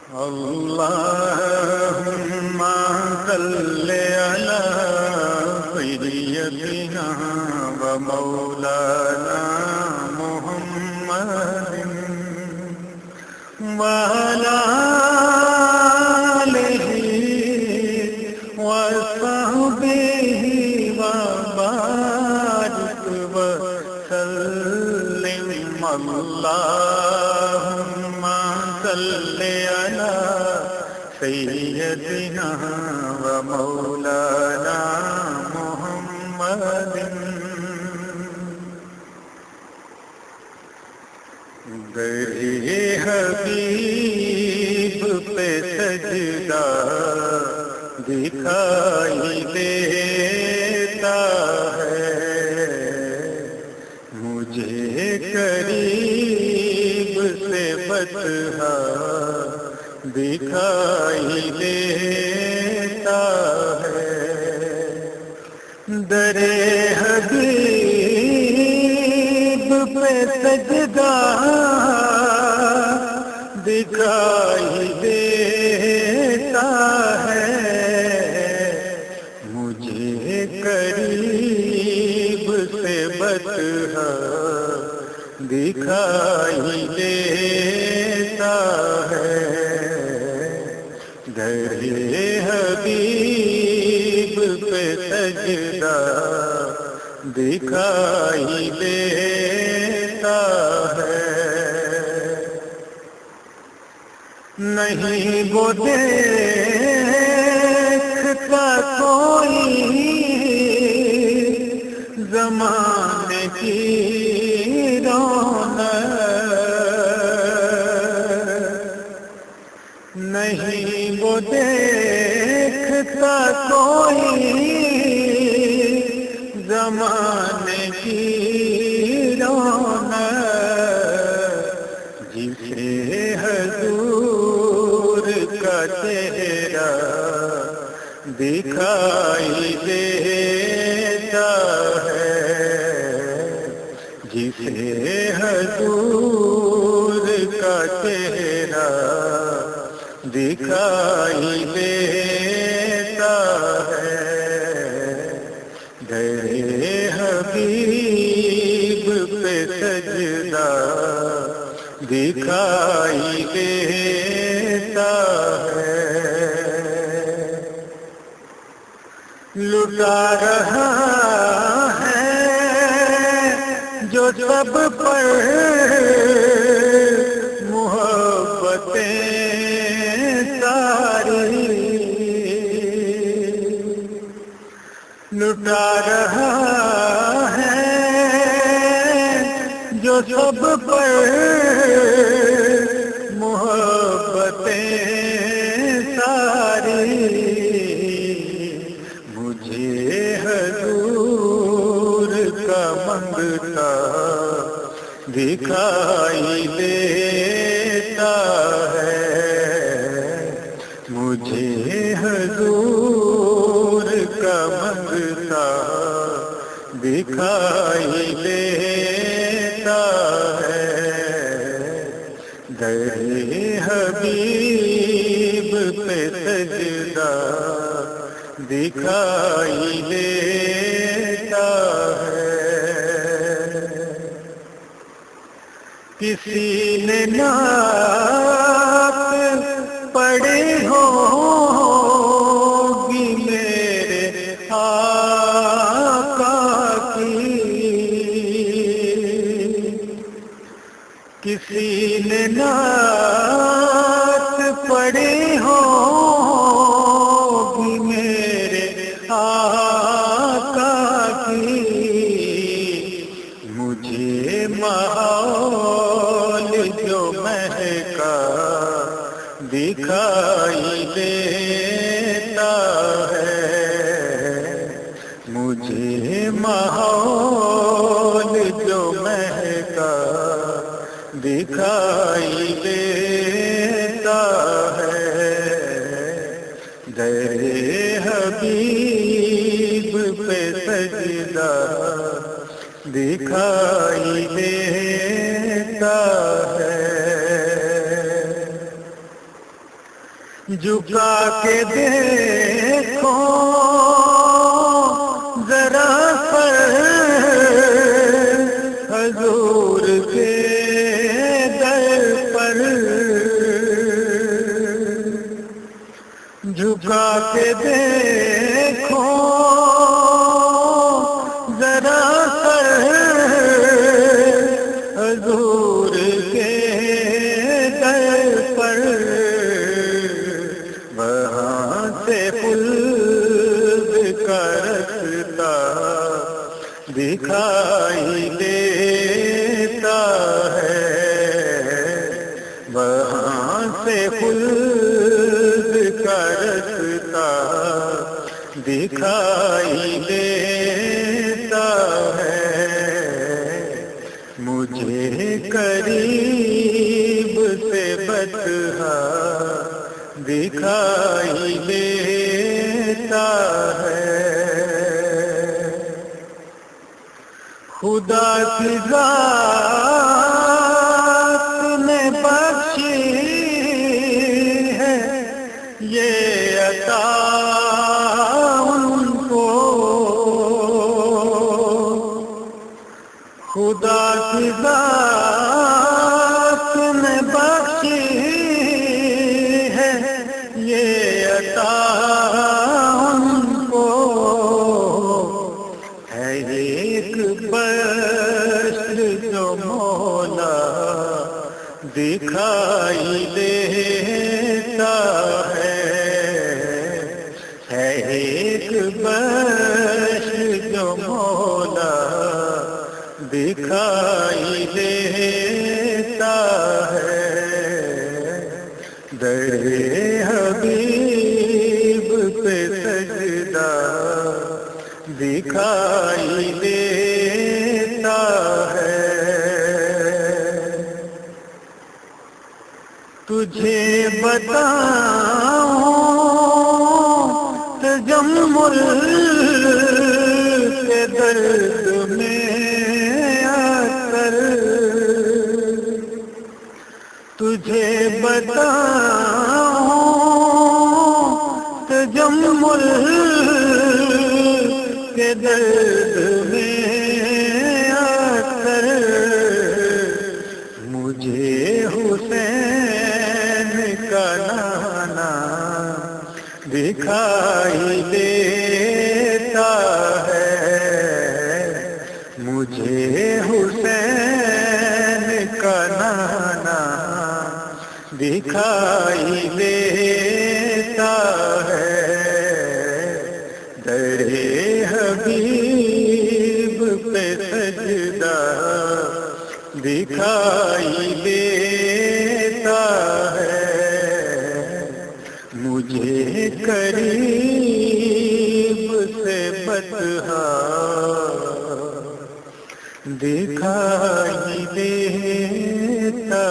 اللهم صل على سيدنا ومولانا محمد وعلى آله وصحبه وبارك وسلم اللهم صل على سيدنا ومولانا محمد درے حبیب پہ سجدہ دکھائی دیتا ہے مجھے قریب سے بتہا دکھائی دیتا ہے درے حبیب پہ سجدہ دکھائی دیتا ہے مجھے قریب سے بتہا دکھائی دیتا ہے درے حبیب پہ سجدہ دکھائی دیتا ہے نہیں وہ دیکھتا کوئی زمانے کی رونق نہیں وہ دیکھتا کوئی زمانے کی رونق جسے حضور کا چہرہ دکھائی دیتا ہے جسے حضور کا چہرہ دکھائی دیتا ہے درے حبیب پہ سجدہ دکھائی دیتا ہے لٹا رہا ہے جو سب پر محبتیں ساری لٹا رہا ہے جو سب پر محبتیں ساری مجھے حضور کا منگتا دکھائی دیتا ہے مجھے حضور کا منگتا دکھائی دیتا ہے درے حبیب پہ سجدہ دکھائی دیتا ہے کسی نے نعت پڑھی ہوگی میرے آقا کی کسی نے نعت پڑھی ہوگی میرے آقا کی مجھے ماحول جو مہکا دکھائی دیتا ہے مجھے ماحول جو مہکا دکھائی دیتا ہے درے حبیب پہ سجدہ دکھائی دیتا ہے جھکا کے دیکھو ذرا پر حضور کے در پر، جھکا کے دیکھو ذرا پر حضور کے در پر، وہاں سے خلد کا رستہ دکھائی دیتا ہے، وہاں سے خلد کا رستہ دکھائی دیتا ہے، مجھے قریب سے بطحا دکھائی دیتا ہے، خدا کی ذات نے بخشی ہے یہ عطا ان کو، خدا کی ذات نے بخشی ہے یہ عطا ان کو، ہے ایک بشر جو مولا دکھائی دیتا ہے ایک بشر جو مولا دکھائی دیتا ہے، در حبیب پہ سجدہ دکھائی دیتا ہے، تجھے بتاؤں تجمل کے درد میں آ کر، تجھے بتاؤں تجمل کے درد میں آ کر، مجھے حسین کا نانا دکھائی دیتا ہے، مجھے حسین کا نانا دکھائی دیتا ہے، در حبیب پہ سجدہ دکھائی دیتا ہے، مجھے قریب سے بطحا دکھائی دیتا